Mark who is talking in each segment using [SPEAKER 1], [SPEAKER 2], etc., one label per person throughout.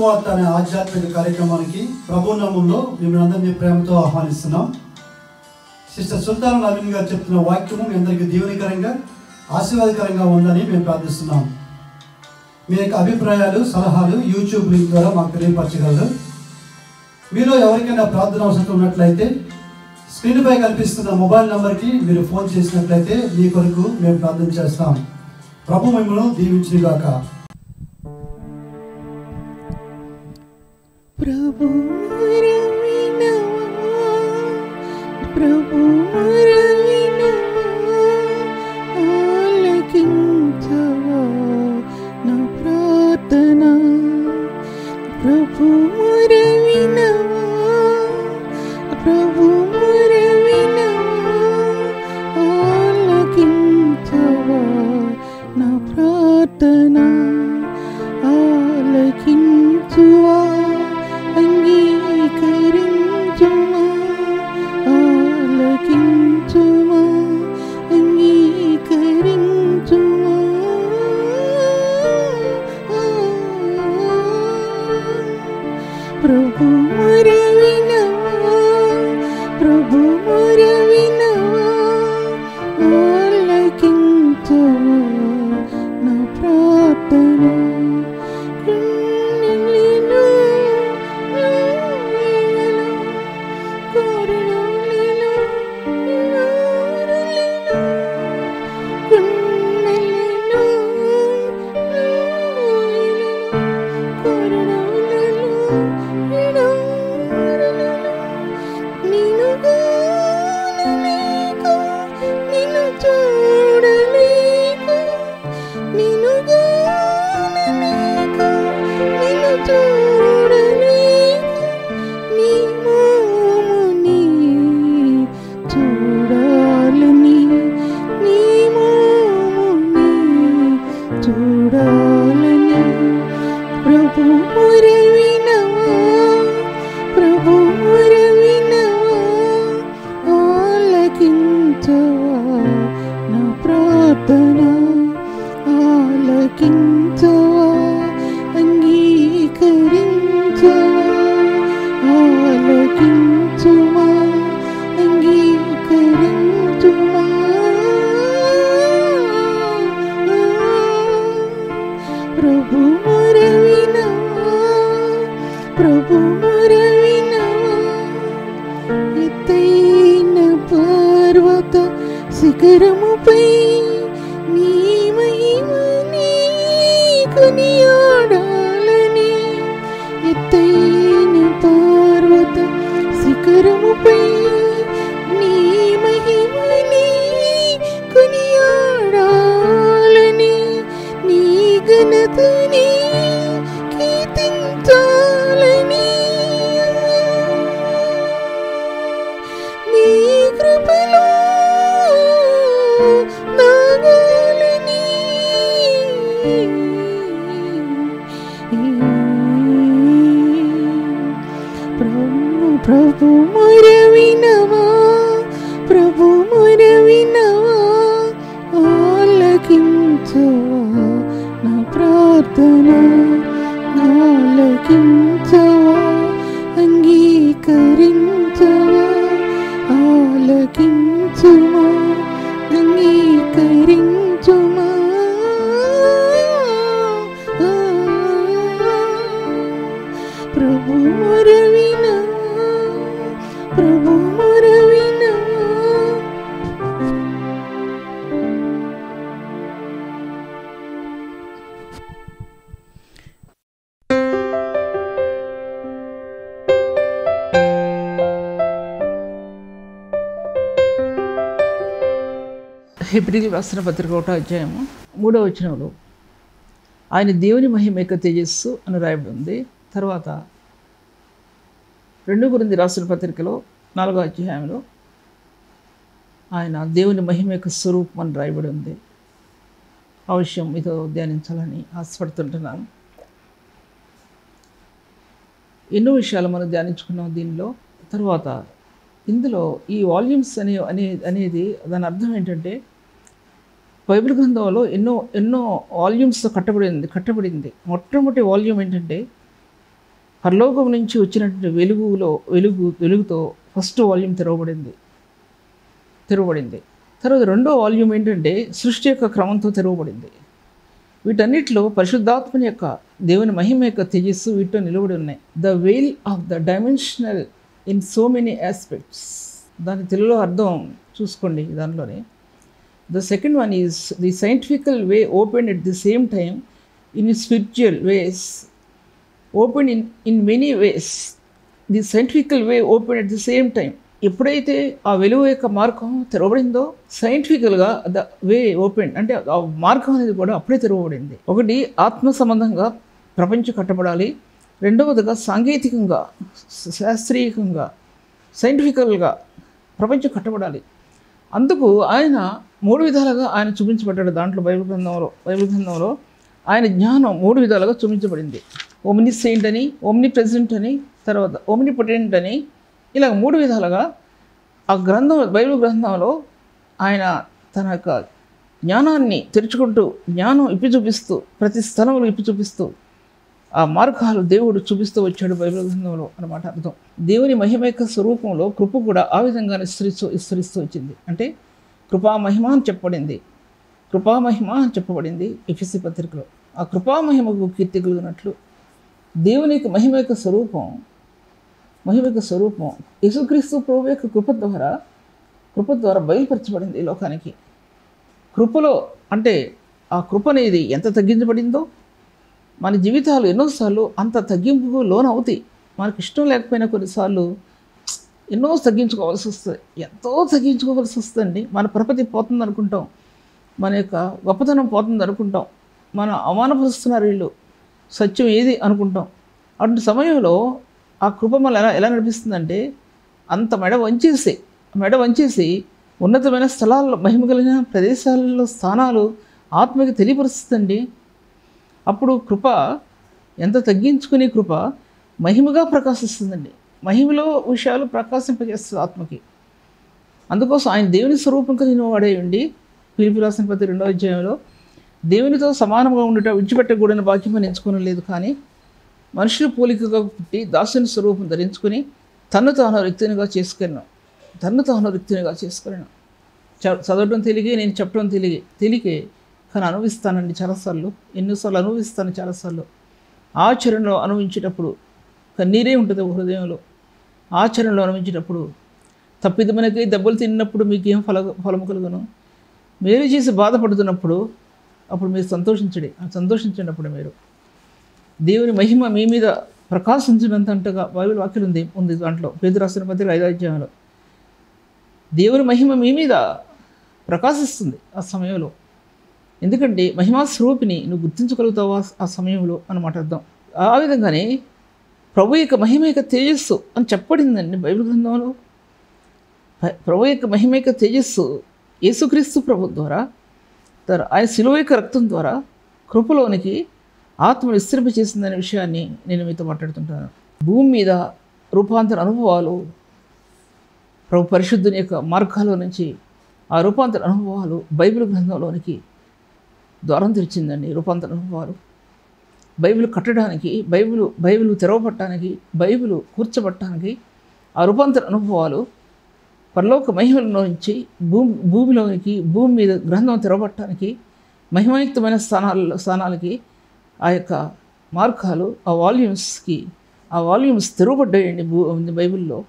[SPEAKER 1] సువార్త అనే ఆధ్యాత్మిక కార్యక్రమానికి ప్రభు నామంలో మిమ్మల్ని అందరినీ ప్రేమతో ఆహ్వానిస్తున్నాం. సిస్టర్ సుల్తాన్ నవీన్ గారు చెప్తున్న వాక్యము మీ అందరికీ దీవెనకరంగా ఆశీర్వాదకరంగా ఉందని మేము ప్రార్థిస్తున్నాం. మీ యొక్క అభిప్రాయాలు సలహాలు యూట్యూబ్ లింక్ ద్వారా మాకు తెలియపరచగలరు. మీలో ఎవరికైనా ప్రార్థన అవసరం ఉన్నట్లయితే స్క్రీన్పై కనిపిస్తున్న మొబైల్ నెంబర్కి మీరు ఫోన్ చేసినట్లయితే మీ కొరకు మేము ప్రార్థన చేస్తాం. ప్రభు మిమ్మల్ని దీవించుగాక.
[SPEAKER 2] ప్రభు ప్రభు ఆలకించవా నా ప్రార్థన. ప్రభు వినవా ప్రభు ఆలకించవా నా ప్రార్థన. ఆలకించువా అంగీకరించుమా ఆలకించుమా అంగీకరించుమా. ప్రభు వినవా ప్రభు వినవా ఆలకించువా నా ప్రార్థన. శిఖరముపై నీ మహిమని కొనియాడాలని. ఎత్తైన పర్వత శిఖరముపై నీ మహిమని కొనియాడాలని. నీ ఘనతని కీర్తించాలని. నీ కృపలో ప్రభు వినవా ప్రభు వినవా ఆలకించవా నా ప్రార్థన. ఆలకించవా అంగీకరించవా ఆలకించుమా అంగీకరించుమా. ప్రభు వినవా ప్రభు వినవా.
[SPEAKER 3] హెబ్రీయులకు రాసిన పత్రిక 1వ అధ్యాయము 3వ వచనంలో ఆయన దేవుని మహిమ యొక్క తేజస్సు అని రాయబడి ఉంది. తర్వాత 2 కొరింథీ రాసిన పత్రికలో 4వ అధ్యాయంలో ఆయన దేవుని మహిమ యొక్క స్వరూపం అని రాయబడి ఉంది. ఆ విషయం మీతో ధ్యానించాలని ఆశపడుతుంటున్నాను. ఎన్నో విషయాలు మనం ధ్యానించుకున్నాం దీనిలో. తర్వాత ఇందులో ఈ వాల్యూమ్స్ అనేది దాని అర్థం ఏంటంటే బైబిల్ గ్రంథంలో ఎన్నో వాల్యూమ్స్తో కట్టబడింది. మొట్టమొదటి వాల్యూమ్ ఏంటంటే పరలోకం నుంచి వచ్చినటువంటి వెలుగుతో ఫస్ట్ వాల్యూమ్ తెరవబడింది. తర్వాత రెండో వాల్యూమ్ ఏంటంటే సృష్టి యొక్క క్రమంతో తెరవబడింది. వీటన్నిటిలో పరిశుద్ధాత్మని యొక్క దేవుని మహిమ యొక్క తేజస్సు వీటిలో నిలబడి ఉన్నాయి. The veil of the dimensional in so many aspects. దాని తెలుగులో అర్థం చూసుకోండి దానిలోనే. The second one is the scientifical way open at the same time in spiritual ways. Open in many ways. The scientifical way open at the same time. ఎప్పుడైతే ఆ వెలుగు యొక్క మార్గం తెరవబడిందో సైంటిఫికల్గా ద వే ఓపెన్ అంటే ఆ మార్గం అనేది కూడా అప్పుడే తెరవబడింది. ఒకటి ఆత్మ సంబంధంగా ప్రపంచం కట్టబడాలి, రెండవదిగా సాంకేతికంగా శాస్త్రీయంగా సైంటిఫికల్గా ప్రపంచం కట్టబడాలి. అందుకు ఆయన 3 విధాలుగా ఆయన చూపించబడ్డాడు. దాంట్లో బైబిల్ గ్రంథంలో ఆయన జ్ఞానం 3 విధాలుగా చూపించబడింది. ఓమ్ని సెయింట్ అని, ఓమ్ని ప్రెజెంట్ అని, తర్వాత ఓమ్ని పొటెంట్ అని, ఇలా 3 విధాలుగా ఆ బైబిల్ గ్రంథంలో ఆయన తన యొక్క జ్ఞానాన్ని తెరుచుకుంటూ జ్ఞానం చూపిస్తూ ప్రతి స్థలంలో చూపిస్తూ ఆ మార్గాలు దేవుడు చూపిస్తూ వచ్చాడు బైబిల్ గ్రంథంలో అన్నమాట అర్థం. దేవుని మహిమ యొక్క స్వరూపంలో కృప కూడా ఆ విధంగానే విస్తరిస్తూ వచ్చింది. అంటే కృపామహిమ అని చెప్పబడింది ఎఫెసీ పత్రికలో. ఆ కృపామహిమకు కీర్తి కలిగినట్లు దేవుని యొక్క మహిమ యొక్క స్వరూపం యేసుక్రీస్తు ప్రభువు యొక్క కృప ద్వారా బయలుపరచబడింది ఈ లోకానికి. కృపలో అంటే ఆ కృప అనేది ఎంత తగ్గించబడిందో మన జీవితాలు ఎన్నోసార్లు అంత తగ్గింపుకు లోనవుతాయి. మనకు ఇష్టం లేకపోయినా కొన్నిసార్లు ఎన్నో తగ్గించుకోవాల్సి వస్తుంది, ఎంతో తగ్గించుకోవాల్సి వస్తుందండి. మన ప్రపతి పోతుంది అనుకుంటాం, మన యొక్క గొప్పతనం పోతుంది అనుకుంటాం, మన అవమానపరుస్తున్నారు వీళ్ళు, సత్యం ఏది అనుకుంటాం. అటువంటి సమయంలో ఆ కృప మళ్ళీ ఎలా నడిపిస్తుందంటే అంత మెడ వంచేసి ఉన్నతమైన స్థలాల్లో మహిమ కలిగిన ప్రదేశాలలో స్థానాలు ఆత్మకి తెలియపరుస్తుందండి. అప్పుడు కృప ఎంత తగ్గించుకునే కృప మహిమగా ప్రకాశిస్తుందండి. మహిమలో విషయాలు ప్రకాశింపజేస్తుంది ఆత్మకి. అందుకోసం ఆయన దేవుని స్వరూపం కలిగిన వాడే ఉండి ఫిలిప్పీయులకు రాసిన పత్రిక 2వ అధ్యాయంలో దేవునితో సమానంగా ఉండుట విడిచిపెట్టకూడని భాగ్యం ఎంచుకోలేదు, కానీ మనుషుల పోలికగా పుట్టి దాసుని స్వరూపం ధరించుకుని తన్ను తాను రిక్తునిగా చేసుకున్నాను. చదవడం తెలిగే, నేను చెప్పడం తెలికే, కానీ అనుభవిస్తానండి ఎన్నోసార్లు అనుభవిస్తాను. చాలాసార్లు ఆచరణలో అనుభవించేటప్పుడు కన్నీరే ఉంటుంది హృదయంలో. ఆచరణలో అనుభవించేటప్పుడు తప్పిదమనకై దెబ్బలు తిన్నప్పుడు మీకేం ఫలము కలుగును. మేలు చేసి బాధపడుతున్నప్పుడు అప్పుడు మీరు సంతోషించండి. అప్పుడు మీరు దేవుని మహిమ మీ మీద ప్రకాశించినంతగా బైబిల్ వాక్యం ఉంది దాంట్లో పేతురు రాసిన పత్రిక 5వ అధ్యాయంలో దేవుని మహిమ మీ మీద ప్రకాశిస్తుంది ఆ సమయంలో. ఎందుకంటే మహిమా స్వరూపిని నువ్వు గుర్తించగలుగుతావా ఆ సమయంలో అన్నమాట అర్థం. ఆ విధంగానే ప్రభు యొక్క మహిమ యొక్క తేజస్సు అని చెప్పబడిందండి బైబిల్ గ్రంథంలో. ప్రభు యొక్క మహిమ యొక్క తేజస్సు యేసుక్రీస్తు ప్రభు ద్వారా ఆయన శిలువ యొక్క రక్తం ద్వారా కృపలోనికి ఆత్మ విస్తరింపచేసిందనే విషయాన్ని నేను మీతో మాట్లాడుతుంటాను. భూమి మీద రూపాంతర అనుభవాలు ప్రభు పరిశుద్ధుని యొక్క మార్గాల్లో నుంచి ఆ రూపాంతర అనుభవాలు బైబిల్ గ్రంథంలోనికి ద్వారం తెరిచిందండి. రూపాంతర అనుభవాలు బైబిల్ కట్టడానికి, బైబిల్ తెరవబట్టడానికి, బైబిల్ కూర్చోబట్టడానికి ఆ రూపాంతర అనుభవాలు పరలోక మహిమలో నుంచి భూమిలోనికి, భూమి మీద గ్రంథం తెరవబట్టడానికి, మహిమయుక్తమైన స్థానాలకి ఆ యొక్క మార్గాలు ఆ వాల్యూమ్స్ తెరవబడ్డాయండి బైబిల్లో.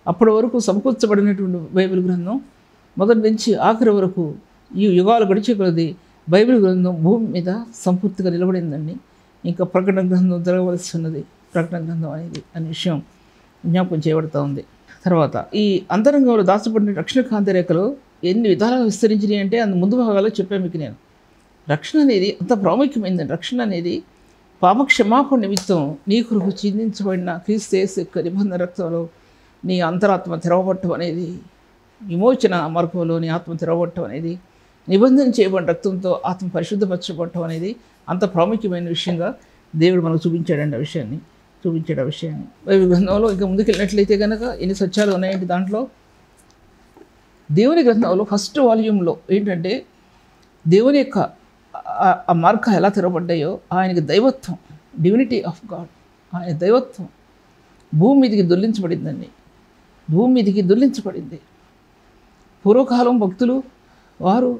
[SPEAKER 3] అప్పటి వరకు సమకూర్చబడినటువంటి బైబిల్ గ్రంథం మొదటి నుంచి ఆఖరి వరకు ఈ యుగాలు గడిచే కొలది బైబిల్ గ్రంథం భూమి మీద సంపూర్తిగా నిలబడిందండి. ఇంకా ప్రకటన గ్రంథం జరగవలసి ఉన్నది. ప్రకటన గ్రంథం అనేది అనే విషయం జ్ఞాపకం చేయబడుతూ ఉంది. తర్వాత ఈ అంతరంగంలో దాచబడిన రక్షణ కాంతి రేఖలు ఎన్ని విధాలుగా విస్తరించినాయి అంటే అందు ముందు భాగాల్లో చెప్పాను మీకు నేను. రక్షణ అనేది అంత ప్రాముఖ్యమైందండి. రక్షణ అనేది పాపక్షమాపణ నిమిత్తం నీ కొరకు చిందించబడిన క్రీస్తు యేసు యొక్క నిబంధన రక్తంలో నీ అంతరాత్మ తెరవబట్టం అనేది, విమోచన మార్గంలో నీ ఆత్మ తెరవబట్టం అనేది, నిబంధన చేయబడిన రక్తంతో ఆత్మ పరిశుద్ధపరచబడటం అనేది అంత ప్రాముఖ్యమైన విషయంగా దేవుడు మనకు చూపించాడు ఆ విషయాన్ని. బైబిల్ గ్రంథంలో ఇంకా ముందుకెళ్ళినట్లయితే కనుక ఎన్ని సత్యాలు ఉన్నాయంటే దాంట్లో దేవుని గ్రంథంలో ఫస్ట్ వాల్యూమ్లో ఏంటంటే దేవుని యొక్క ఆ మార్గాలు ఎలా తెరవబడ్డాయో ఆయనకి దైవత్వం, డివినిటీ ఆఫ్ గాడ్, ఆయన దైవత్వం భూమి మీదికి దొర్లించబడిందండి. భూమి మీదికి దొర్లించబడింది. పూర్వకాలం భక్తులు వారి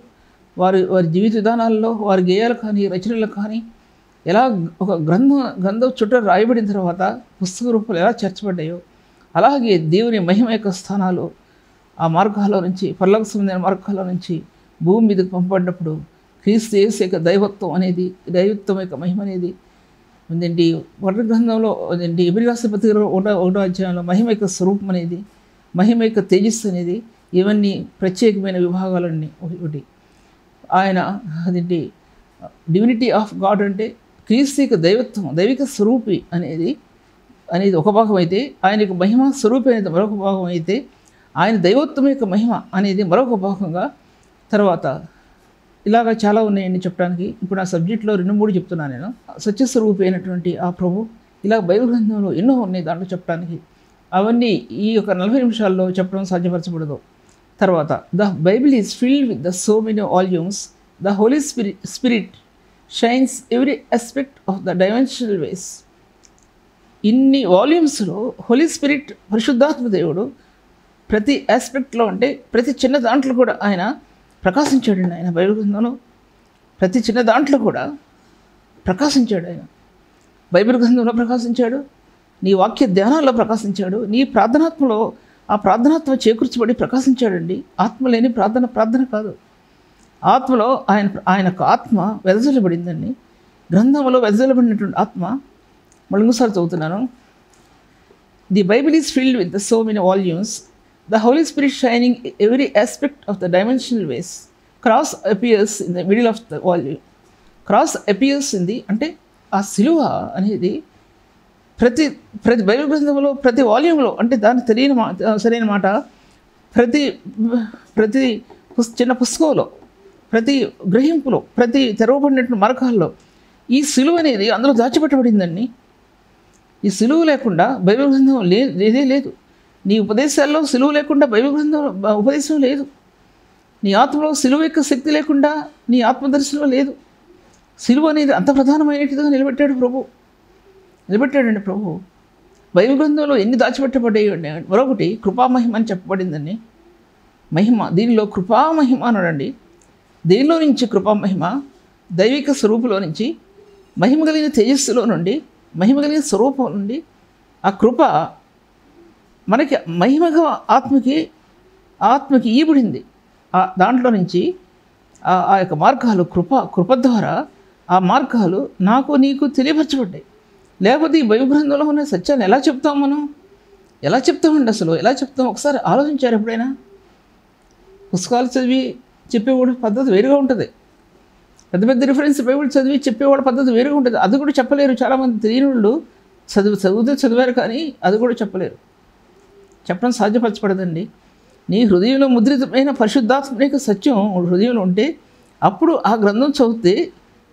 [SPEAKER 3] వారి జీవిత విధానాల్లో వారి గేయాలు కానీ రచనలు కానీ ఎలా ఒక గ్రంథం చుట్టూ రాయబడిన తర్వాత పుస్తక రూపాలు ఎలా చేర్చబడ్డాయో అలాగే దేవుని మహిమ యొక్క స్థానాలు ఆ మార్గాల్లో నుంచి పరలోక సంబంధమైన మార్గాల్లో నుంచి భూమి మీదకి పంపబడినప్పుడు క్రీస్తు యేసు యొక్క దైవత్వం యొక్క మహిమ అనేది ఉందండి. మొదటి గ్రంథంలో ఉందండి. ఎబ్రీ రాసిన పత్రికలో ఒకటో అధ్యాయంలో మహిమ యొక్క స్వరూపం అనేది, మహిమ యొక్క తేజస్సు అనేది, ఇవన్నీ ప్రత్యేకమైన విభాగాలన్నీ ఒకటి. ఆయన అదేంటి డివినిటీ ఆఫ్ గాడ్ అంటే క్రీస్తు యొక్క దైవత్వం, దైవిక స్వరూపి అనేది ఒక భాగం అయితే, ఆయన యొక్క మహిమ స్వరూపి అనేది మరొక భాగం అయితే, ఆయన దైవత్వం యొక్క మహిమ అనేది మరొక భాగంగా, తర్వాత ఇలాగా చాలా ఉన్నాయండి చెప్పడానికి. ఇప్పుడు నా సబ్జెక్ట్లో 2-3 చెప్తున్నాను నేను. సత్యస్వరూపి అయినటువంటి ఆ ప్రభు ఇలా బైబిల్ గ్రంథంలో ఎన్నో ఉన్నాయి దాంట్లో చెప్పడానికి. అవన్నీ ఈ యొక్క 40 నిమిషాల్లో చెప్పడం సాధ్యపరచబడదు. తర్వాత the Bible is filled with the so many volumes. The Holy Spirit shines every aspect of the dimensional ways. ఇన్ని వాల్యూమ్స్లో హోలీ స్పిరిట్ పరిశుద్ధాత్మ దేవుడు ప్రతి ఆస్పెక్ట్లో అంటే ప్రతి చిన్న దాంట్లో కూడా ఆయన ప్రకాశించాడండి. ఆయన బైబిల్ గ్రంథంలో ప్రతి చిన్న దాంట్లో కూడా ప్రకాశించాడు. ఆయన బైబిల్ గ్రంథంలో ప్రకాశించాడు, నీ వాక్య ధ్యానాల్లో ప్రకాశించాడు, నీ ప్రార్థనాత్మలో ఆ ప్రార్థనాత్మ చేకూర్చబడి ప్రకాశించాడండి. ఆత్మ లేని ప్రార్థన కాదు. ఆత్మలో ఆయనకు ఆత్మ వెదజల్లబడిందండి. గ్రంథంలో వెదజల్లబడినటువంటి ఆత్మ. మళ్ళీ ఇంకోసారి చదువుతున్నాను. The Bible is filled with the so many volumes. The Holy Spirit shining every aspect of the dimensional ways. Cross appears in the middle of the volume. Cross appears in the అంటే ఆ సిలువ అనేది ప్రతి Bible గ్రంథంలో ప్రతి వాల్యూమ్లో అంటే దానికి సరైన మాట ప్రతి చిన్న పుస్తకంలో, ప్రతి గ్రహింపులో, ప్రతి తెరవబడినటువంటి మార్గాల్లో ఈ సిలువ అనేది అందులో దాచిపెట్టబడిందండి. ఈ సిలువ లేకుండా బైబిల్ గ్రంథం లేదే లేదు. నీ ఉపదేశాల్లో సిలువ లేకుండా బైబిల్ గ్రంథంలో ఉపదేశం లేదు. నీ ఆత్మలో సిలువ యొక్క శక్తి లేకుండా నీ ఆత్మదర్శనంలో లేదు. సిలువ అనేది అంత ప్రధానమైనట్టుగా నిలబెట్టాడండి ప్రభు. బైబిల్ గ్రంథంలో ఎన్ని దాచిపెట్టబడ్డాయి. మరొకటి కృపామహిమ అని చెప్పబడిందండి. మహిమ, దీనిలో కృపామహిమ అన్నాడండి. దేనిలో నుంచి కృపామహిమ? దైవిక స్వరూపులో నుంచి, మహిమ కలిగిన తేజస్సులో నుండి, మహిమ కలిగిన స్వరూపం నుండి ఆ కృప మనకి మహిమగా ఆత్మకి ఈబడింది. దాంట్లో నుంచి ఆ యొక్క మార్గాలు కృప ద్వారా ఆ మార్గాలు నాకు నీకు తెలియపరచబడ్డాయి. లేకపోతే ఈ బైబిల్ గ్రంథంలో ఉన్న సత్యాన్ని ఎలా చెప్తాం మనం? ఎలా చెప్తామండి అసలు? ఎలా చెప్తాం? ఒకసారి ఆలోచించారు ఎప్పుడైనా? పుస్తకాలు చదివి చెప్పేవాడు పద్ధతి వేరుగా ఉంటుంది. పెద్ద రిఫరెన్స్ బైబిల్ చదివి చెప్పేవాడు పద్ధతి వేరుగా ఉంటుంది. అది కూడా చెప్పలేరు. చాలామంది తెలియని వాళ్ళు చదివారు కానీ అది కూడా చెప్పలేరు. చెప్పడం సాధ్యపరచబడదండి. నీ హృదయంలో ముద్రితమైన పరిశుద్ధాత్మ యొక్క సత్యం హృదయంలో ఉంటే అప్పుడు ఆ గ్రంథం చదివితే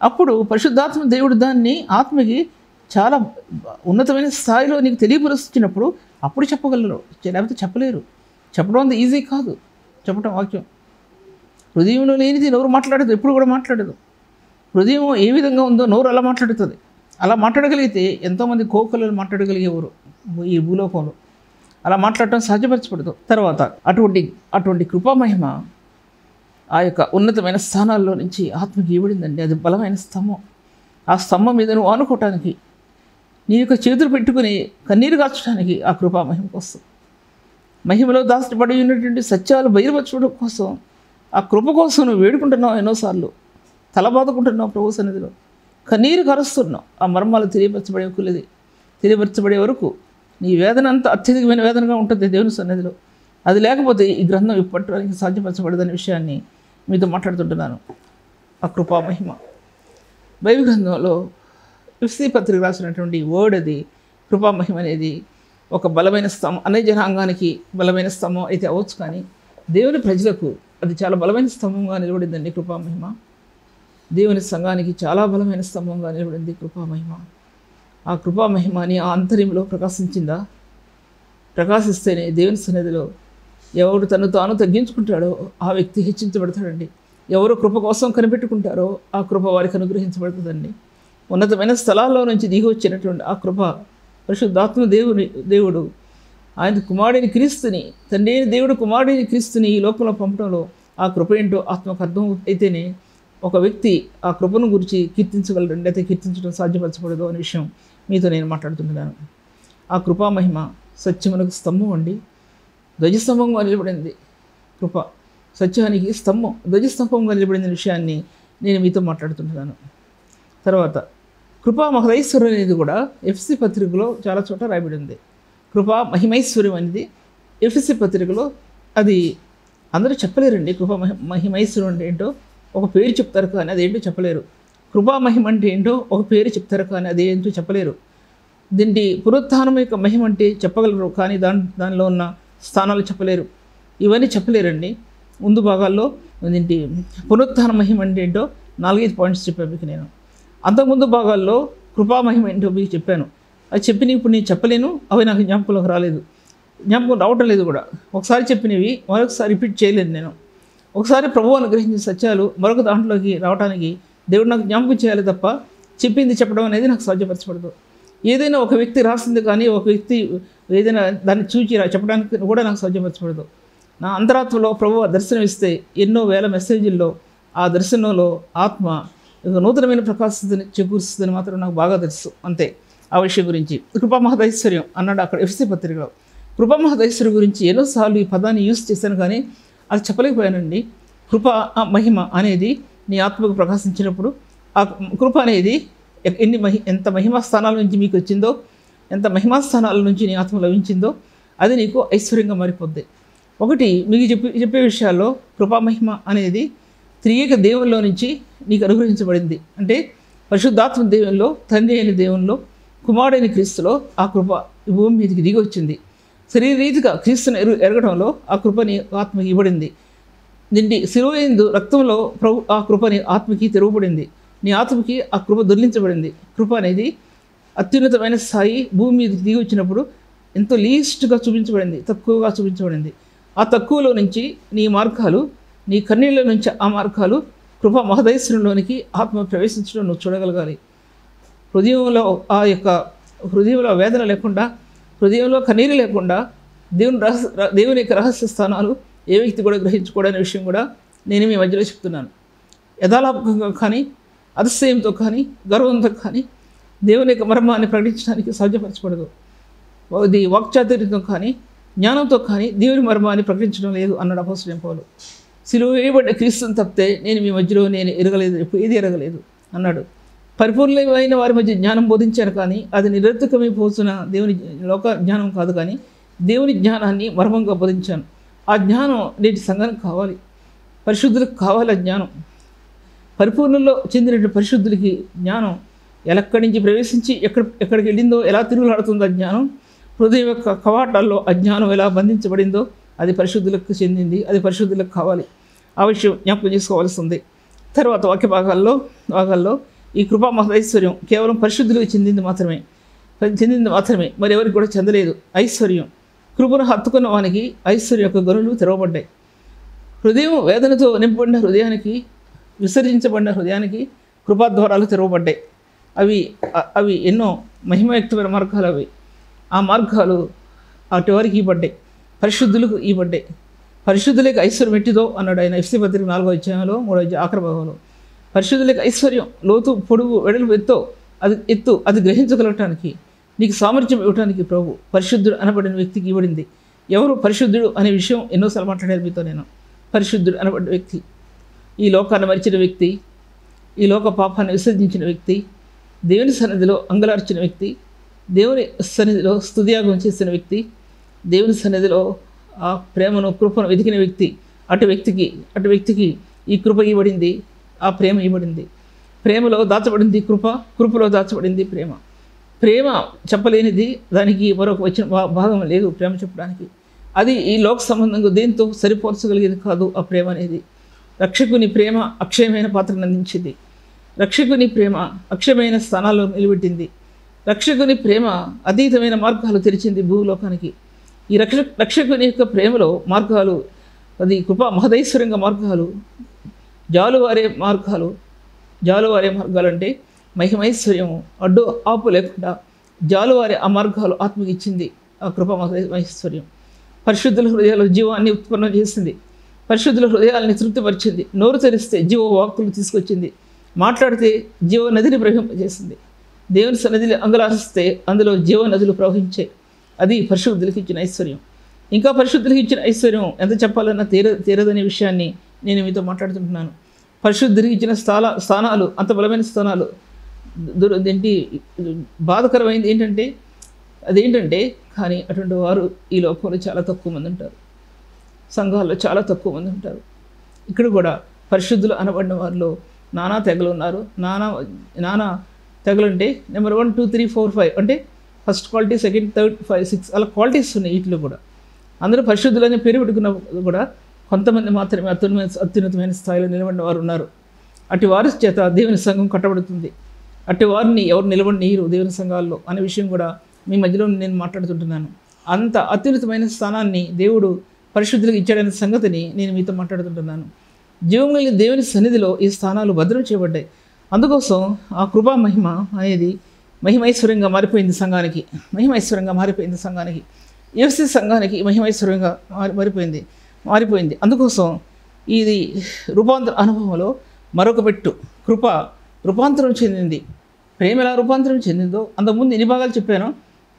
[SPEAKER 3] అప్పుడు పరిశుద్ధాత్మ దేవుడు దాన్ని ఆత్మకి చాలా ఉన్నతమైన స్థాయిలో నీకు తెలియపరుస్తున్నప్పుడు అప్పుడు చెప్పగలరు, లేకపోతే చెప్పలేరు. చెప్పడం అంత ఈజీ కాదు. చెప్పడం వాక్యం హృదయంలో లేనిది నోరు మాట్లాడదు, ఎప్పుడు కూడా మాట్లాడదు. హృదయం ఏ విధంగా ఉందో నోరు అలా మాట్లాడుతుంది. అలా మాట్లాడగలిగితే ఎంతోమంది కోకలు మాట్లాడగలిగేవారు ఈ భూలోకంలో. అలా మాట్లాడటం సాధ్యపరచబడదు. తర్వాత అటువంటి కృపామహిమ ఆ యొక్క ఉన్నతమైన స్థానాల్లో నుంచి ఆత్మకి ఇవ్వడిందండి. అది బలమైన స్తంభం. ఆ స్తంభం మీద నువ్వు ఆనుకోవటానికి, నీ యొక్క చేతులు పెట్టుకుని కన్నీరు కాచడానికి ఆ కృపామహిమకు వస్తుంది. మహిమలో దాచబడి ఉన్నటువంటి సత్యాలు బయలుపరచడం కోసం, ఆ కృప కోసం నువ్వు వేడుకుంటున్నావు. ఎన్నోసార్లు తల బాదుకుంటున్నావు ప్రభు సన్నిధిలో, కన్నీరు కరుస్తున్నావు. ఆ మర్మాలు తెలియపరచబడే వరకు నీ వేదన అంతా అత్యధికమైన వేదనగా ఉంటుంది దేవుని సన్నిధిలో. అది లేకపోతే ఈ గ్రంథం ఇప్పటివరకు సాధ్యపరచబడదనే విషయాన్ని మీతో మాట్లాడుతుంటున్నాను. ఆ కృపామహిమ బైబిల్ గ్రంథంలో ఎఫ్ఎస్సీ పత్రిక రాసినటువంటి వర్డ్ అది కృపామహిమ అనేది ఒక బలమైన స్తంభం. అనే జనాంగానికి బలమైన స్తంభం అయితే అవ్వచ్చు, కానీ దేవుని ప్రజలకు అది చాలా బలమైన స్తంభంగా నిలబడిందండి కృపామహిమ. దేవుని సంఘానికి చాలా బలమైన స్తంభంగా నిలబడింది కృపామహిమ. ఆ కృపామహిమ నీ ఆంతర్యంలో ప్రకాశించిందా? ప్రకాశిస్తేనే దేవుని సన్నిధిలో ఎవరు తను తాను తగ్గించుకుంటాడో ఆ వ్యక్తి హెచ్చించబడతాడండి. ఎవరు కృప కోసం కనిపెట్టుకుంటారో ఆ కృప వారికి అనుగ్రహించబడుతుందండి. ఉన్నతమైన స్థలాల్లో నుంచి దిగి వచ్చినటువంటి ఆ కృప పరిశుద్ధాత్మ దేవుడు ఆయన కుమారుడిని క్రీస్తుని, తండ్రి అయిన దేవుడు కుమారుడిని క్రీస్తుని ఈ లోకంలో పంపడంలో ఆ కృప ఏంటో ఆత్మకు అర్థం అయితేనే ఒక వ్యక్తి ఆ కృపను గురించి కీర్తించగలరండి, అయితే కీర్తించడం సాధ్యపరచకూడదు అనే విషయం మీతో నేను మాట్లాడుతున్నాను. ఆ కృపా మహిమ సత్యమునకు స్తంభం అండి, ధ్వజస్తంభంగా నిలబడింది. కృప సత్యానికి స్తంభం, ధ్వజస్తంభంగా నిలబడిన విషయాన్ని నేను మీతో మాట్లాడుతుంటున్నాను. తర్వాత కృపా మహదైశ్వర్యం అనేది కూడా ఎఫ్ఎస్సి పత్రికలో చాలా చోట రాయబడి ఉంది. కృపా మహిమైశ్వర్యం అనేది ఎఫ్ఎస్సి పత్రికలో అది అందరూ చెప్పలేరండి. కృపా మహిమైశ్వర్యం అంటే ఏంటో ఒక పేరు చెప్తారు కానీ అదేంటో చెప్పలేరు. కృపా మహిమ అంటే ఏంటో ఒక పేరు చెప్తారు కానీ అదేంటో చెప్పలేరు. దీంటి పునరుత్థానం యొక్క మహిమ అంటే చెప్పగలరు కానీ దానిలో ఉన్న స్థానాలు చెప్పలేరు. ఇవన్నీ చెప్పలేరండి. ముందు భాగాల్లో దీంటి పునరుత్థాన మహిమ అంటే ఏంటో 4-5 పాయింట్స్ చెప్పాను మీకు నేను. అంతకుముందు భాగాల్లో కృపా మహిమ ఏంటో మీకు చెప్పాను. అది చెప్పినవి ఇప్పుడు నేను చెప్పలేను, అవి నాకు జ్ఞాపకంలోకి రాలేదు, జ్ఞాపకం రావటం లేదు కూడా. ఒకసారి చెప్పినవి మరొకసారి రిపీట్ చేయలేదు నేను. ఒకసారి ప్రభువు అనుగ్రహించిన సత్యాలు మరొక దాంట్లోకి రావడానికి దేవుడు నాకు జ్ఞాపకం చేయాలి తప్ప చెప్పింది చెప్పడం అనేది నాకు సాధ్యపరచబడదు. ఏదైనా ఒక వ్యక్తి రాసింది కానీ ఒక వ్యక్తి ఏదైనా దాన్ని చూచి చెప్పడానికి కూడా నాకు సాధ్యపరచబడదు. నా అంతరాత్మలో ప్రభువు దర్శనం ఇస్తే ఎన్నో వేల మెసేజ్ల్లో ఆ దర్శనంలో ఆత్మ నూతనమైన ప్రకాశిని చేకూరుస్తుందని మాత్రం నాకు బాగా తెలుసు. అంతే ఆ విషయం గురించి. కృపా మహదైశ్వర్యం అన్నాడు అక్కడ ఎఫ్ఎస్సి పత్రికలో. కృపా మహదైశ్వర్యం గురించి ఎన్నోసార్లు ఈ పదాన్ని యూజ్ చేశాను కానీ అది చెప్పలేకపోయానండి. కృపా మహిమ అనేది నీ ఆత్మకు ప్రకాశించినప్పుడు ఆ కృప అనేది ఎంత మహిమా స్థానాల నుంచి మీకు వచ్చిందో, ఎంత మహిమా స్థానాల నుంచి నీ ఆత్మ లభించిందో అది నీకు ఐశ్వర్యంగా మారిపోద్ది. ఒకటి మీకు చెప్పే విషయాల్లో కృపా మహిమ అనేది త్రియేక దేవుల్లో నుంచి నీకు అనుగ్రహించబడింది. అంటే పరిశుద్ధాత్మ దేవుల్లో, తండ్రి అయిన దేవుల్లో, కుమారుడైన క్రీస్తులో ఆ కృప ఈ భూమి మీదకి దిగి వచ్చింది. శరీరీతిగా క్రీస్తుని ఎరగడంలో ఆ కృపని ఆత్మకి ఇవ్వబడింది. దీంటి శిలువయందు రక్తంలో ప్రభు ఆ కృపని ఆత్మకి తెరవబడింది. నీ ఆత్మకి ఆ కృప దొర్లించబడింది. కృప అనేది అత్యున్నతమైన స్థాయి భూమి మీదకి దిగి వచ్చినప్పుడు ఎంతో లీస్ట్గా చూపించబడింది, తక్కువగా చూపించబడింది. ఆ తక్కువలో నుంచి నీ మార్గాలు, నీ కన్నీళ్ళ నుంచి ఆ మార్గాలు కృపా మహదైశ్వర్యంలోనికి ఆత్మ ప్రవేశించడం నువ్వు చూడగలగాలి. హృదయంలో వేదన లేకుండా, హృదయంలో కన్నీరు లేకుండా దేవుని యొక్క రహస్య స్థానాలు ఏ వ్యక్తి కూడా గ్రహించుకోవడనే విషయం కూడా నేను మీ మధ్యలో చెప్తున్నాను. యథాలాపకంగా కానీ, అతిశయంతో కానీ, గర్వంతో కానీ దేవుని యొక్క మర్మాన్ని ప్రకటించడానికి సాధ్యపరచబడదు. అది వాక్చాతుర్యంతో కానీ, జ్ఞానంతో కానీ దేవుని మర్మాన్ని ప్రకటించడం లేదు అన్నాడు అపోస్తలుడైన పౌలు. సిలువ వేయబడ్డ క్రీస్తుని తప్పితే నేను మీ మధ్యలో నేను ఎరగలేదు, ఏది ఎరగలేదు అన్నాడు. పరిపూర్ణమైన వారి మధ్య జ్ఞానం బోధించాను కానీ అది నిరర్థకమైపోతున్న దేవుని లోక జ్ఞానం కాదు, కానీ దేవుని జ్ఞానాన్ని మర్మంగా బోధించాను. ఆ జ్ఞానం నేటి సంఘానికి కావాలి, పరిశుద్ధులకు కావాలి. ఆ జ్ఞానం పరిపూర్ణంలో చెందిన పరిశుద్ధులకి జ్ఞానం ఎక్కడి నుంచి ప్రవేశించి ఎక్కడికి వెళ్ళిందో, ఎలా తిరుగులాడుతుందో ఆ జ్ఞానం, హృదయం యొక్క కవాటాల్లో అజ్ఞానం ఎలా బంధించబడిందో అది పరిశుద్ధులకు చెందింది, అది పరిశుద్ధులకు కావాలి. ఆ విషయం జ్ఞాపకం చేసుకోవాల్సి ఉంది. తర్వాత వాక్య భాగాల్లో ఈ కృపా మహదైశ్వర్యం కేవలం పరిశుద్ధులకు చెందింది మాత్రమే, మరి ఎవరికి కూడా చెందలేదు. ఐశ్వర్యం కృపను హత్తుకున్న వానికి ఐశ్వర్యం యొక్క గనులు తెరవబడ్డాయి. హృదయం వేదనతో నింపబడిన హృదయానికి, విసర్జించబడిన హృదయానికి కృపాద్వారాలు తెరవబడ్డాయి. అవి ఎన్నో మహిమయుక్తమైన మార్గాలు. ఆ మార్గాలు అటు వారికి ఇవ్వబడ్డాయి, పరిశుద్ధులకు ఇవ్వబడ్డాయి. పరిశుద్ధులకు ఐశ్వర్యం ఎట్టిదో అన్నాడు ఆయన ఎఫ్ఎస్సి పత్రిక 4వ అధ్యాయంలో 3వ అధ్యాయం ఆఖరి భాగంలో. పరిశుద్ధులకు ఐశ్వర్యం లోతు, పొడుగు, వెడల్పు, ఎత్తు అది గ్రహించగలగటానికి నీకు సామర్థ్యం ఇవ్వడానికి ప్రభు పరిశుద్ధుడు అనబడిన వ్యక్తికి ఇవ్వడింది. ఎవరు పరిశుద్ధుడు అనే విషయం ఎన్నోసార్లు మాట్లాడారు మీతో నేను. పరిశుద్ధుడు అనబడిన వ్యక్తి, ఈ లోకాన్ని మరిచిన వ్యక్తి, ఈ లోక పాపాన్ని విసర్జించిన వ్యక్తి, దేవుని సన్నిధిలో అంగలార్చిన వ్యక్తి, దేవుని సన్నిధిలో స్తుతియాగం చేసిన వ్యక్తి, దేవుని సన్నిధిలో ఆ ప్రేమను, కృపను వెతికిన వ్యక్తి. అటు వ్యక్తికి ఈ కృప ఇవ్వబడింది, ఆ ప్రేమ ఇవ్వబడింది. ప్రేమలో దాచబడింది కృప, కృపలో దాచబడింది ప్రేమ. ప్రేమ చెప్పలేనిది, దానికి మరొక వచ్చిన భాగం లేదు ప్రేమ చెప్పడానికి. అది ఈ లోక సంబంధంగా దేంతో సరిపోర్చగలిగేది కాదు ఆ ప్రేమ అనేది. రక్షకుని ప్రేమ అక్షయమైన పాత్రను అందించింది. రక్షకుని ప్రేమ అక్షయమైన స్థానాల్లో నిలబెట్టింది. రక్షకుని ప్రేమ అతీతమైన మార్గాలు తెరిచింది భూలోకానికి. ఈ రక్షకుని యొక్క ప్రేమలో మార్గాలు, అది కృపా మహదైశ్వర్యంగా మార్గాలు, జాలువారే మార్గాలు అంటే మహిమైశ్వర్యము, అడ్డు ఆపు లేకుండా జాలువారి ఆ మార్గాలు ఆత్మకి ఇచ్చింది ఆ కృపా మహేశ్వర్యం. పరిశుద్ధుల హృదయాలు జీవాన్ని ఉత్పన్నం చేసింది. పరిశుద్ధుల హృదయాలని తృప్తిపరిచింది. నోరు తెరిస్తే జీవ వాక్కులు తీసుకొచ్చింది. మాట్లాడితే జీవ నదిని ప్రవహింపజేసింది. దేవుని సన్నిధిని అంగలారిస్తే అందులో జీవ నదులు ప్రవహించాయి. అది పరిశుద్ధులకి ఇచ్చిన ఐశ్వర్యం. ఇంకా పరిశుద్ధులకి ఇచ్చిన ఐశ్వర్యం ఎంత చెప్పాలన్నా తీరదనే విషయాన్ని నేను మీతో మాట్లాడుతుంటున్నాను. పరిశుద్ధులకి ఇచ్చిన స్థానాలు అంత బలమైన స్థానాలు. ఏంటి బాధకరమైంది అదేంటంటే కానీ అటువంటి వారు ఈ లోకంలో చాలా తక్కువ మంది ఉంటారు. సంఘాల్లో చాలా తక్కువ మంది ఉంటారు. ఇక్కడ కూడా పరిశుద్ధులు అనబడిన వారిలో నానా తెగలు ఉన్నారు. నానా తెగలు అంటే నెంబర్ 1, 2, 3, 4, 5 అంటే ఫస్ట్ క్వాలిటీ, సెకండ్, థర్డ్, 5, 6 అలా క్వాలిటీస్ ఉన్నాయి వీటిలో కూడా. అందరూ పరిశుద్ధులనే పేరు పెట్టుకున్న కూడా కొంతమంది మాత్రమే అత్యున్నతమైన స్థాయిలో నిలబడిన వారు ఉన్నారు. అటు వారి చేత దేవుని సంఘం కట్టబడుతుంది. అటు వారిని ఎవరు నిలబడినీరు దేవుని సంఘాల్లో అనే విషయం కూడా మీ మధ్యలో నేను మాట్లాడుతుంటున్నాను. అంత అత్యున్నతమైన స్థానాన్ని దేవుడు పరిశుద్ధులకు ఇచ్చాడనే సంగతిని నేను మీతో మాట్లాడుతుంటున్నాను. జీవం కలిగిన దేవుని సన్నిధిలో ఈ స్థానాలు భద్రం చేయబడ్డాయి. అందుకోసం ఆ కృపా మహిమ అనేది మహిమైశ్వర్యంగా మారిపోయింది సంఘానికి. ఎఫ్సీ సంఘానికి మహిమైశ్వర్యంగా మారిపోయింది. అందుకోసం ఇది రూపాంతర అనుభవంలో మరొక పెట్టు. కృప రూపాంతరం చెందింది. ప్రేమ ఎలా రూపాంతరం చెందిందో అంతకుముందు ఎన్ని భాగాలు చెప్పానో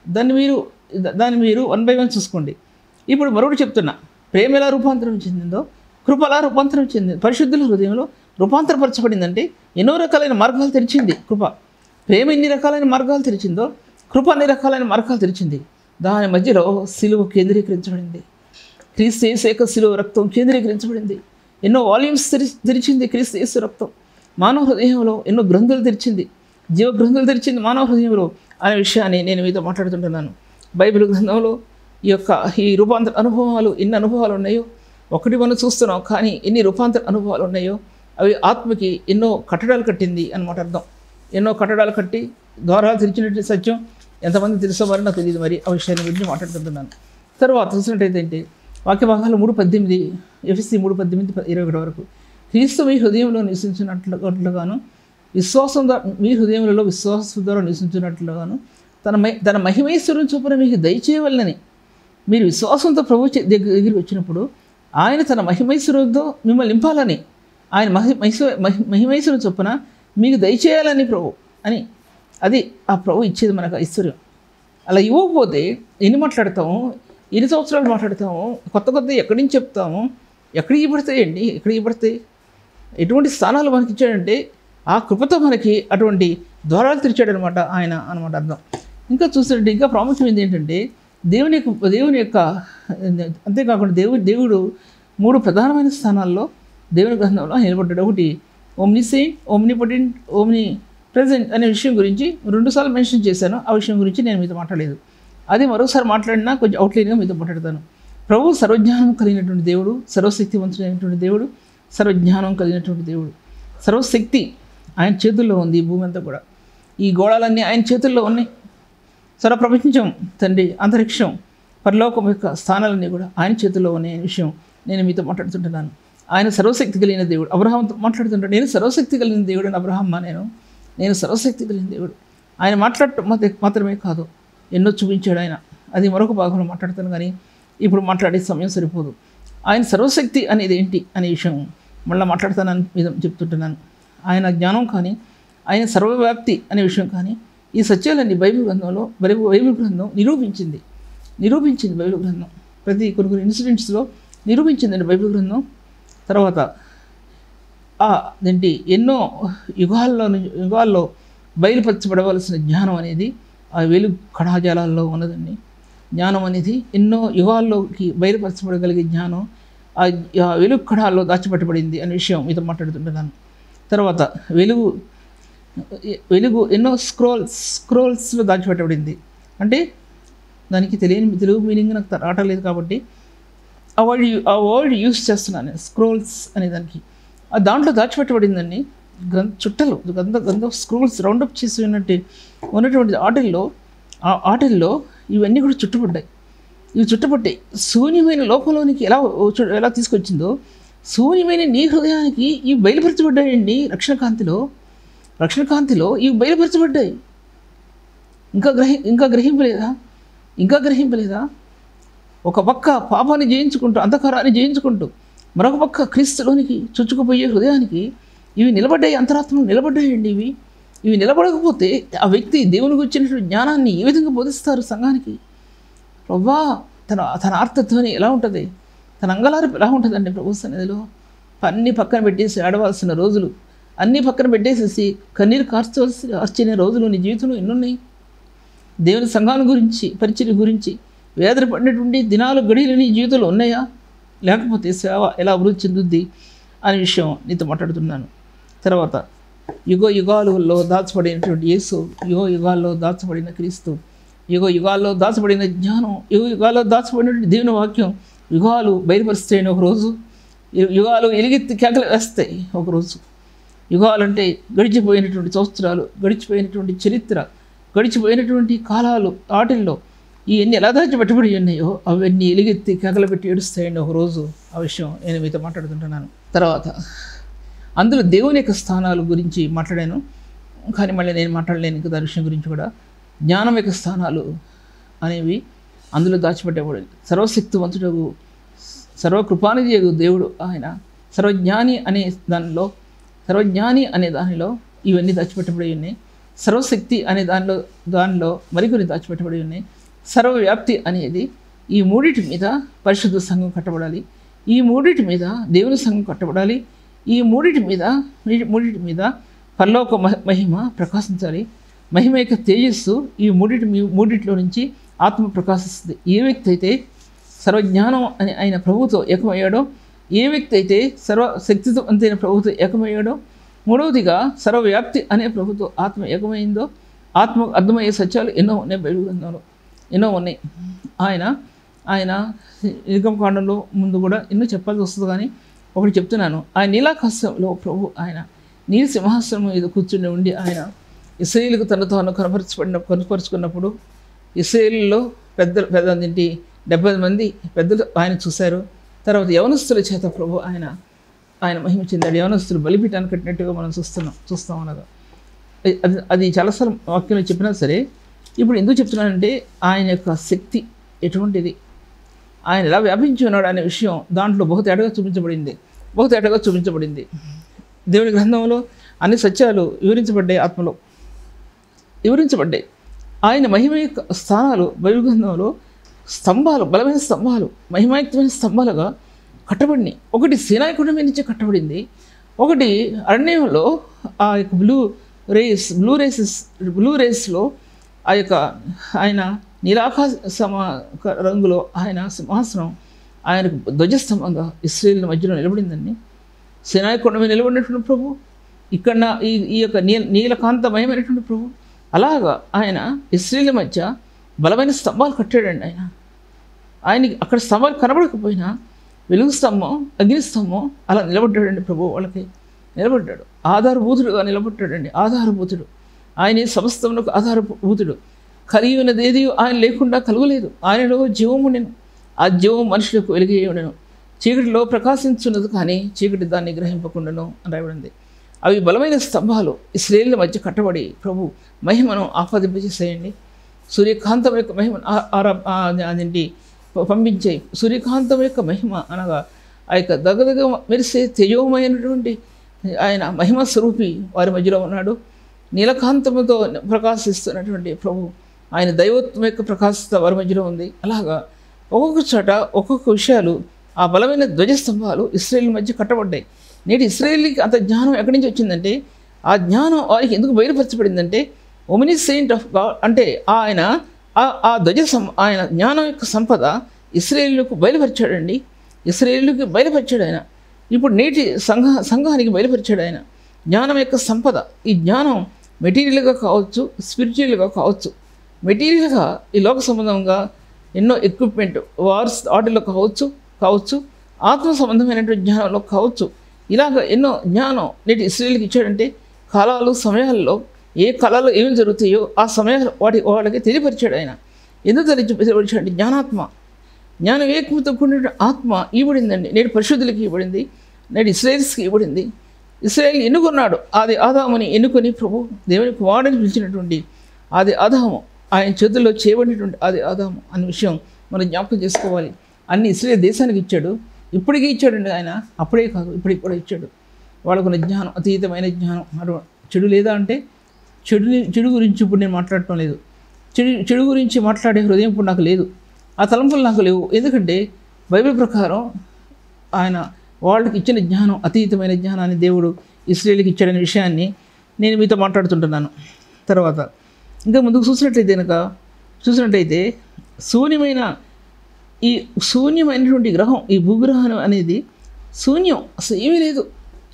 [SPEAKER 3] దాన్ని మీరు 1 by 1 చూసుకోండి. ఇప్పుడు మరొకటి చెప్తున్నా. ప్రేమ ఎలా రూపాంతరం చెందిందో కృప ఎలా రూపాంతరం చెందింది. పరిశుద్ధుల హృదయంలో రూపాంతరపరచబడిందంటే ఎన్నో రకాలైన మార్గాలు తెరిచింది కృప. ప్రేమ ఎన్ని రకాలైన మార్గాలు తెరిచిందో కృప అన్ని రకాలైన మార్గాలు తెరిచింది. దాని మధ్యలో సిలువ కేంద్రీకరించబడింది. క్రీస్తు యేసు యొక్క సిలువ రక్తం కేంద్రీకరించబడింది. ఎన్నో వాల్యూమ్స్ తెరిచింది క్రీస్తు యేసు రక్తం. మానవ హృదయంలో ఎన్నో గ్రంథులు తెరిచింది. జీవ గ్రంథులు తెరిచింది మానవ హృదయంలో అనే విషయాన్ని నేను మీతో మాట్లాడుతుంటున్నాను. బైబిల్ గ్రంథంలో ఈ రూపాంతర అనుభవాలు ఎన్ని అనుభవాలు ఉన్నాయో ఒకటి మనం చూస్తున్నాం. కానీ ఎన్ని రూపాంతర అనుభవాలు ఉన్నాయో అవి ఆత్మకి ఎన్నో కట్టడాలు కట్టింది అన్నమాట అర్థం. ఎన్నో కట్టడాలు కట్టి ద్వారాలు తెరిచినట్టు సత్యం ఎంతమంది తెలుసో మరి నాకు తెలియదు. మరి ఆ విషయాన్ని గురించి మాట్లాడుతుంటున్నాను. తర్వాత చూసినట్టయితే వాక్య భాగాలు 3:18 ఎఫెసీ 3:18-21 వరకు క్రీస్తు మీ హృదయంలో నివసించినట్లుగాను మీ హృదయంలో విశ్వాసం ద్వారా నివసించినట్లుగాను తన మహిమైశ్వర్యం చొప్పున మీకు దయచేయవలనని మీరు విశ్వాసంతో ప్రభు దగ్గరికి వచ్చినప్పుడు ఆయన తన మహిమైశ్వర్యంతో మిమ్మల్ని నింపాలని ఆయన మహిమైశ్వర్యం చొప్పున మీకు దయచేయాలని ప్రభు అని అది ఆ ప్రభు ఇచ్చేది మనకు ఐశ్వర్యం. అలా ఇవ్వకపోతే ఎన్ని మాట్లాడతాము, ఎన్ని సంవత్సరాలు మాట్లాడతాము, కొత్త ఎక్కడి నుంచి చెప్తాము, ఎక్కడ ఇవ్వబడతాయి. ఎటువంటి స్థానాలు మనకి ఇచ్చాడంటే ఆ కృపతో మనకి అటువంటి ద్వారాలు తెరిచాడనమాట ఆయన అన్నమాట అర్థం. ఇంకా చూసినట్టు ఇంకా ప్రాముఖ్యమైనది ఏంటంటే దేవుని యొక్క అంతేకాకుండా దేవుడు 3 ప్రధానమైన స్థానాల్లో దేవుని గ్రంథంలో నిలబడ్డాడు. ఒకటి ఓమ్నిసెయింట్, ఓమ్నిపొటెంట్, ఓమ్ని ప్రెజెంట్ అనే విషయం గురించి 2 సార్లు మెన్షన్ చేశాను. ఆ విషయం గురించి నేను మీతో మాట్లాడలేదు. అది మరోసారి మాట్లాడినా కొంచెం అవుట్లైన్గా మీతో మాట్లాడతాను. ప్రభు సర్వజ్ఞానం కలిగినటువంటి దేవుడు, సర్వశక్తివంతుడైనటువంటి దేవుడు, సర్వజ్ఞానం కలిగినటువంటి దేవుడు. సర్వశక్తి ఆయన చేతుల్లో ఉంది. ఈ భూమి అంతా కూడా, ఈ గోళాలన్నీ ఆయన చేతుల్లో ఉన్నాయి. సర్వప్రపంచం, తండ్రి, అంతరిక్షం, పరలోకం యొక్క స్థానాలన్నీ కూడా ఆయన చేతుల్లో ఉన్నాయి అనే విషయం నేను మీతో మాట్లాడుతుంటున్నాను. ఆయన సర్వశక్తి కలిగిన దేవుడు. అబ్రహాంతో మాట్లాడుతుంటాడు, నేను సర్వశక్తి కలిగిన దేవుడు అని. అబ్రహమ్మ, నేను సర్వశక్తి కలిగిన దేవుడు. ఆయన మాట్లాడటం మాత్రమే కాదు, ఎన్నో చూపించాడు ఆయన. అది మరొక భాగంలో మాట్లాడతాను, కానీ ఇప్పుడు మాట్లాడే సమయం సరిపోదు. ఆయన సర్వశక్తి అనేది ఏంటి అనే విషయం మళ్ళీ మాట్లాడతానని మీద చెప్తుంటున్నాను. ఆయన జ్ఞానం కానీ, ఆయన సర్వవ్యాప్తి అనే విషయం కానీ, ఈ సత్యాలన్నీ బైబిల్ గ్రంథం నిరూపించింది. బైబిల్ గ్రంథం ప్రతి కొన్ని ఇన్సిడెంట్స్లో నిరూపించిందండి బైబిల్ గ్రంథం. తర్వాత అదేంటి ఎన్నో యుగాల్లో బయలుపరచబడవలసిన జ్ఞానం అనేది ఆ వెలుగు కణాజాలాల్లో ఉన్నదండి. జ్ఞానం అనేది ఎన్నో యుగాల్లోకి బయలుపరచబడగలిగే జ్ఞానం ఆ వెలుగు కణాల్లో దాచిపెట్టబడింది అనే విషయం మీతో మాట్లాడుతుంటున్నాను. తర్వాత వెలుగు ఎన్నో స్క్రోల్స్లో దాచిపెట్టబడింది. అంటే దానికి తెలియని తెలుగు మీనింగ్ నాకు రావట్లేదు కాబట్టి ఆ వర్డ్ యూస్ చేస్తున్నాను. స్క్రోల్స్ అనే దానికి దాంట్లో దాచిపెట్టబడిందండి. చుట్టలు గంధ స్క్రోల్స్ రౌండప్ చేసి ఉన్నటువంటి ఆటల్లో ఇవన్నీ కూడా చుట్టుపడ్డాయి. ఇవి చుట్టుపట్టాయి. శూన్యమైన లోకంలోనికి ఎలా తీసుకొచ్చిందో శూన్యమైన నీ హృదయానికి ఇవి బయలుపరచబడ్డాయండి. రక్షణ కాంతిలో ఇవి బయలుపరచబడ్డాయి. ఇంకా గ్రహింపలేదా? ఒక పక్క పాపాన్ని జయించుకుంటూ, అంధకారాన్ని జయించుకుంటూ, మరొక పక్క క్రీస్తులోనికి చొచ్చుకుపోయే హృదయానికి ఇవి నిలబడ్డాయి, అంతరాత్మలు నిలబడ్డాయండి. ఇవి నిలబడకపోతే ఆ వ్యక్తి దేవునికి వచ్చినటువంటి జ్ఞానాన్ని ఏ విధంగా బోధిస్తారు సంఘానికి? ప్రభువా, తన ఆర్తత్వాన్ని ఎలా ఉంటుంది, తన అంగలార్పు ఎలా ఉంటుందండి ప్రభు సన్నిధిలో? అన్నీ పక్కన పెట్టేసి ఆడవలసిన రోజులు, అన్నీ పక్కన పెట్టేసేసి కన్నీరు కార్చే రోజులు నీ జీవితంలో ఎన్నున్నాయి? దేవుని సంఘాల గురించి, పరిచర్య గురించి వేదన పడినటువంటి దినాలు, గడియలు నీ జీవితంలో ఉన్నాయా? లేకపోతే సేవ ఎలా అభివృద్ధి చెందుద్ది అనే విషయం నీతో మాట్లాడుతున్నాను. తర్వాత యుగాలలో దాచబడినటువంటి యేసు, యుగాల్లో దాచబడిన క్రీస్తు, యుగాల్లో దాచబడిన జ్ఞానం, యుగాల్లో దాచబడినటువంటి దేవుని వాక్యం యుగాలు బయలుపరుస్తాయని ఒకరోజు, యుగాలు ఎలుగెత్తి కేకలు వేస్తాయి ఒకరోజు. యుగాలంటే గడిచిపోయినటువంటి సంవత్సరాలు, గడిచిపోయినటువంటి చరిత్ర, గడిచిపోయినటువంటి కాలాలు, వాటిల్లో ఇవన్నీ ఎలా దాచిపెట్టబడి ఉన్నాయో అవన్నీ ఎలుగెత్తి కేకలు పెట్టి ఏడుస్తాయండి ఒకరోజు. ఆ విషయం నేను మీతో మాట్లాడుతుంటున్నాను. తర్వాత అందులో దేవుని యొక్క స్థానాల గురించి మాట్లాడాను, కానీ మళ్ళీ నేను మాట్లాడలేను ఇంకా దాని విషయం గురించి కూడా. జ్ఞానం యొక్క స్థానాలు అనేవి అందులో దాచిపెట్టబడి, సర్వశక్తివంతుడు, సర్వకృపానిధి దేవుడు ఆయన, సర్వజ్ఞాని అనే దానిలో ఇవన్నీ దాచిపెట్టబడి ఉన్నాయి. సర్వశక్తి అనే దానిలో మరికొన్ని దాచిపెట్టబడి ఉన్నాయి. సర్వవ్యాప్తి అనేది ఈ మూడిటి మీద పరిశుద్ధ సంఘం కట్టబడాలి, ఈ మూడిటి మీద దేవుని సంఘం కట్టబడాలి, ఈ మూడిటి మీద పరలోక మహిమ ప్రకాశించాలి. మహిమ యొక్క తేజస్సు ఈ మూడిట్లో నుంచి ఆత్మ ప్రకాశిస్తుంది. ఏ వ్యక్తి అయితే సర్వజ్ఞానం అని ఆయన ప్రభువుతో ఏకమయ్యాడో, ఏ వ్యక్తి అయితే సర్వశక్తివంతైన ప్రభువుతో ఏకమయ్యాడో, మూడవదిగా సర్వవ్యాప్తి అనే ప్రభుతో ఆత్మ ఏకమైందో, ఆత్మకు అర్థమయ్యే సత్యాలు ఎన్నో ఉన్నాయి, బైబిల్ గ్రంథంలో ఎన్నో ఉన్నాయి. ఆయన నిర్గమకాండంలో ముందు కూడా ఎన్నో చెప్పాల్సి వస్తుంది, కానీ ఒకటి చెప్తున్నాను. ఆయన నీలాకాశంలో ప్రభు ఆయన నీలి సింహాసనం మీద కూర్చుని ఉండి ఆయన ఇశ్రాయేలుకు తను కనపరుచుకున్నప్పుడు ఇశ్రాయేలులో పెద్దంటి 70 మంది పెద్దలు ఆయన చూశారు. తర్వాత యవనస్తుల చేత ప్రభు ఆయన మహిమ చెందాడు. యవనస్తులు బలిపీఠాన్ని కట్టినట్టుగా మనం చూస్తాం అనగా అది చాలాసార్లు వాక్యంలో చెప్పినా సరే, ఇప్పుడు ఎందుకు చెప్తున్నానంటే ఆయన యొక్క శక్తి ఎటువంటిది, ఆయన ఎలా వ్యాపించి ఉన్నాడు అనే విషయం దాంట్లో బహుతేటగా చూపించబడింది. దేవుని గ్రంథంలో అన్ని సత్యాలు వివరించబడ్డాయి, ఆత్మలో వివరించబడ్డాయి. ఆయన మహిమ యొక్క స్థానాలు బైబిల్ గ్రంథంలో స్తంభాలు, బలమైన స్తంభాలు, మహిమాయుక్తమైన స్తంభాలుగా కట్టబడినాయి. ఒకటి సీనాయి కొండ మీద నుంచి కట్టబడింది, ఒకటి అరణ్యంలో ఆ యొక్క బ్లూ రేస్లో ఆ యొక్క ఆయన నీలాకాశ రంగులో ఆయన సింహాసనం ఆయనకు ధ్వజస్తంభంగా ఇశ్రాయేలు మధ్యలో నిలబడిందండి. సీనాయి కొండ మీద నిలబడినటువంటి ప్రభు ఇక్కడ ఈ యొక్క నీలకాంతమయమైనటువంటి ప్రభు అలాగా ఆయన ఇశ్రాయేలు మధ్య బలమైన స్తంభాలు కట్టాడండి. ఆయనకి అక్కడ స్తంభాలు కనబడకపోయినా వెలుగు స్తంభం, అగ్ని స్తంభం అలా నిలబడ్డాడండి. ప్రభు వాళ్ళకి నిలబడ్డాడు, ఆధారభూతుడుగా నిలబడ్డాడండి. ఆధారభూతుడు ఆయనే సమస్తమునకు ఆధారభూతుడు. కలిగినదేది ఆయన లేకుండా కలుగలేదు. ఆయనలో జీవము ఉండెను, ఆ జీవం మనుషులకు వెలుగే ఉండెను. చీకటిలో ప్రకాశించున్నది కానీ చీకటి దాన్ని గ్రహింపకుండాను అని రాయబడింది. అవి బలమైన స్తంభాలు ఇశ్రాయేలు మధ్య కట్టబడి ప్రభు మహిమను ఆపాదింపజేసేయండి. సూర్యకాంతం యొక్క మహిమను అదేంటి పంపించే సూర్యకాంతం యొక్క మహిమ అనగా ఆ యొక్క దగ్గర మెరిసే తేజోమయమైనటువంటి ఆయన మహిమ స్వరూపి వారి మధ్యలో ఉన్నాడు. నీలకాంతముతో ప్రకాశిస్తున్నటువంటి ప్రభు ఆయన దైవత్వం యొక్క ప్రకాశిత వారి మధ్యలో ఉంది. అలాగా ఒక్కొక్క చోట ఒక్కొక్క విషయాలు ఆ బలమైన ధ్వజస్తంభాలు ఇశ్రాయేలు మధ్య కట్టబడ్డాయి. నేటి ఇశ్రాయేలీకి అంత జ్ఞానం ఎక్కడి నుంచి వచ్చిందంటే, ఆ జ్ఞానం వారికి ఎందుకు బయలుపరచబడిందంటే ఒమిని సెయింట్ ఆఫ్ గాడ్ అంటే ఆయన ఆయన జ్ఞానం యొక్క సంపద ఇశ్రాయేలుకు బయలుపరిచాడండి. ఇశ్రాయేలుకి బయలుపరిచాడు ఆయన. ఇప్పుడు నేటి సంఘానికి బయలుపరిచాడు ఆయన జ్ఞానం యొక్క సంపద. ఈ జ్ఞానం మెటీరియల్గా కావచ్చు, స్పిరిచువల్గా కావచ్చు. మెటీరియల్గా ఈ లోక సంబంధంగా ఎన్నో ఎక్విప్మెంట్ వార్స్ వాటిలో కావచ్చు, ఆత్మ సంబంధమైనటువంటి జ్ఞానంలో కావచ్చు. ఇలాగ ఎన్నో జ్ఞానం నేటి ఇశ్రాయేలుకి ఇచ్చాడంటే కాలాలు, సమయాల్లో ఏ కాలాల్లో ఏమి జరుగుతాయో ఆ సమయాలు వాళ్ళకి తెలియపరిచాడు ఆయన. ఎందుకు తెలియపరిచాడంటే జ్ఞానం ఏకమతో కూడిన ఆత్మ ఇవ్వబడిందండి. నేటి పరిశుద్ధులకి ఇవ్వబడింది, నేటి ఇశ్రాయేల్స్కి ఇవ్వబడింది. ఇశ్రాయేల్ ఎన్నుకున్నాడు. ఆది ఆదాముని ఎన్నుకొని ప్రభు దేవుని కుమారుడిని పిలిచినటువంటి ఆది ఆదాము ఆయన చేతుల్లో చేయబడినటువంటి అది ఆదాము అనే విషయం మనం జ్ఞాపకం చేసుకోవాలి. అన్ని ఇశ్రాయేలు దేశానికి ఇచ్చాడు, ఇప్పటికీ ఇచ్చాడండి ఆయన. అప్పుడే కాదు, ఇప్పటికి కూడా ఇచ్చాడు. వాళ్ళకున్న జ్ఞానం, అతీతమైన జ్ఞానం. చెడు లేదా అంటే చెడు గురించి ఇప్పుడు నేను మాట్లాడటం లేదు. చెడు గురించి మాట్లాడే హృదయం ఇప్పుడు నాకు లేదు, ఆ తలంపులు నాకు లేవు. ఎందుకంటే బైబిల్ ప్రకారం ఆయన వాళ్ళకి ఇచ్చిన జ్ఞానం, అతీతమైన జ్ఞానాన్ని దేవుడు ఇశ్రాయేలుకి ఇచ్చాడనే విషయాన్ని నేను మీతో మాట్లాడుతుంటున్నాను. తర్వాత ఇంకా ముందుకు చూసినట్లయితే శూన్యమైనటువంటి గ్రహం, ఈ భూగ్రహం అనేది శూన్యం, అసలు ఏమీ లేదు.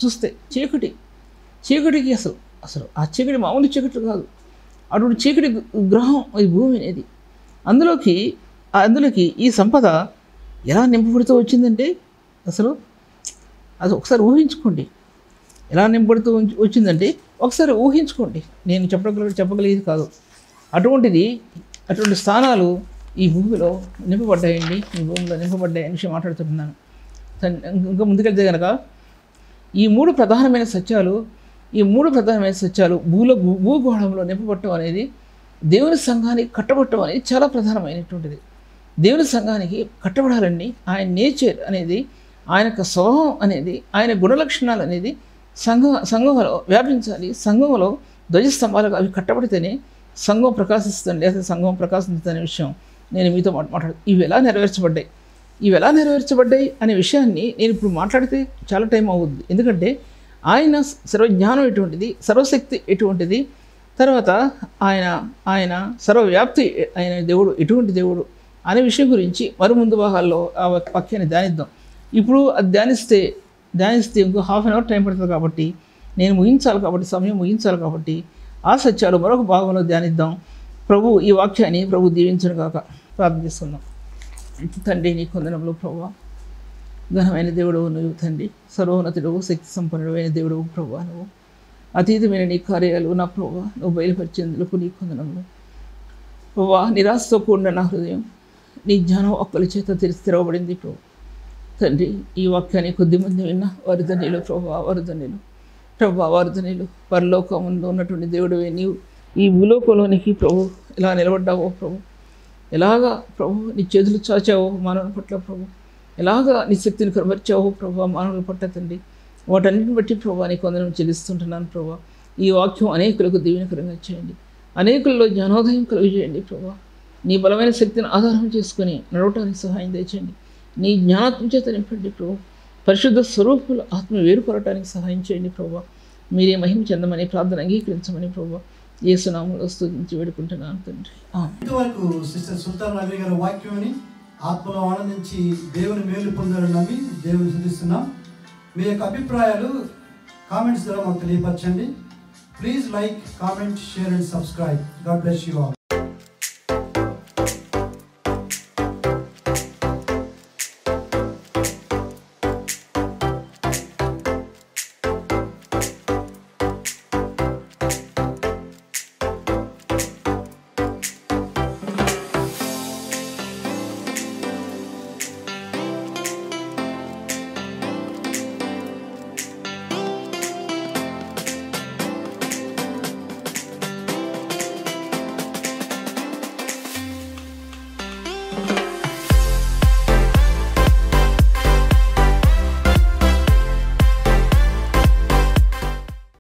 [SPEAKER 3] చూస్తే చీకటికి అసలు ఆ చీకటి మామూలు చీకటి కాదు, అటువంటి చీకటి గ్రహం ఈ భూమి అనేది. అందులోకి ఈ సంపద ఎలా నింపబడుతూ వచ్చిందంటే అసలు అది ఒకసారి ఊహించుకోండి. ఎలా నింపబడుతూ వచ్చిందంటే ఒకసారి ఊహించుకోండి. నేను చెప్పగలిగేది కాదు. అటువంటి స్థానాలు ఈ భూమిలో నింపబడ్డాయండి, ఈ భూమిలో నింపబడ్డాయి అనే విషయం మాట్లాడుతున్నాను. ఇంకా ముందుకెళ్తే కనుక ఈ మూడు ప్రధానమైన సత్యాలు భూగోళంలో నింపబట్టడం అనేది, దేవుని సంఘానికి కట్టబట్టడం అనేది చాలా ప్రధానమైనటువంటిది. దేవుని సంఘానికి కట్టబడాలండి. ఆయన నేచర్ అనేది, ఆయన యొక్క స్వభావం అనేది, ఆయన గుణలక్షణాలు అనేది సంఘంలో వ్యాపించాలి. సంఘంలో ధ్వజస్తంభాలుగా అవి కట్టబడితేనే సంఘం ప్రకాశిస్తుంది, లేదా సంఘం ప్రకాశిస్తుంది అనే విషయం నేను మీతో ఇవి ఎలా నెరవేర్చబడ్డాయి అనే విషయాన్ని నేను ఇప్పుడు మాట్లాడితే చాలా టైం అవుద్ది. ఎందుకంటే ఆయన సర్వజ్ఞానం ఎటువంటిది, సర్వశక్తి ఎటువంటిది, తర్వాత ఆయన సర్వవ్యాప్తి అయిన దేవుడు ఎటువంటి దేవుడు అనే విషయం గురించి ముందు భాగాల్లో ఆ వాక్యాన్ని ధ్యానిద్దాం. ఇప్పుడు అది ధ్యానిస్తే ఇంకో హాఫ్ అన్ అవర్ టైం పడుతుంది. కాబట్టి సమయం ముగించాలి కాబట్టి ఆ సత్యాలు మరొక భాగంలో ధ్యానిద్దాం. ఈ వాక్యాన్ని ప్రభు దీవించను గాక. ప్రార్థన చేసుకుందాం. తండ్రి, నీ కొందనంలో ప్రభువా, ఘనమైన దేవుడు నువ్వు తండ్రి, సర్వోన్నతుడు, శక్తి సంపన్నుడైన దేవుడు ప్రభువా, నువ్వు అతీతమైన నీ కార్యాలు నా ప్రభువా నువ్వు బయలుపరిచేందుకు నీ కొందనంలో ప్రభువా, నిరాశతో కూడిన నా హృదయం నీ జ్ఞానం ఒక్కల చేత తెరవబడింది ప్రభు. తండ్రి, ఈ వాక్యాన్ని కొద్దిమంది విన్న వారి ధన్యులు వారి ధన్యులు. పరలోకంలో ఉన్నటువంటి దేవుడివే నీవు ఈ భూలోకంలోనికి ప్రభు ఎలా నిలబడ్డావో ప్రభు, ఎలాగా ప్రభు నీ చేతులు చాచావో మానవుల పట్ల ప్రభు, ఎలాగా నీ శక్తిని కనబరిచావో ప్రభు మానవుల పట్ల తండ్రి, వాటన్నిటిని బట్టి ప్రభు నీకు వందనం చెల్లిస్తుంటున్నాను ప్రభు. ఈ వాక్యం అనేకులకు దీవెనకరంగా చేయండి, అనేకుల్లో జ్ఞానోదయం కలుగజేయండి ప్రభు. నీ బలమైన శక్తిని ఆధారం చేసుకుని నడవటానికి సహాయం తెచ్చండి. నీ జ్ఞానాత్మ చేత నింపండి ప్రభు. పరిశుద్ధ స్వరూపుల ఆత్మ వేరుపడటానికి సహాయం చేయండి ప్రభు. మీరే మహిమ చెందమని ప్రార్థన అంగీకరించమని ప్రభు యేసునామములో స్తుతించి వేడుకుంటున్నాను తండ్రి.
[SPEAKER 1] ఇంతవరకు సిస్టర్ సుల్తాన్ నగరి గారి వాక్యాన్ని ఆత్మలో ఆనందించి దేవుని మేలు పొందాలని నమ్మి దేవుని స్తుతిస్తున్నాం. మీ యొక్క అభిప్రాయాలు కామెంట్స్ ద్వారా మాకు తెలియపరచండి. Please like, comment, share and subscribe. God bless you all.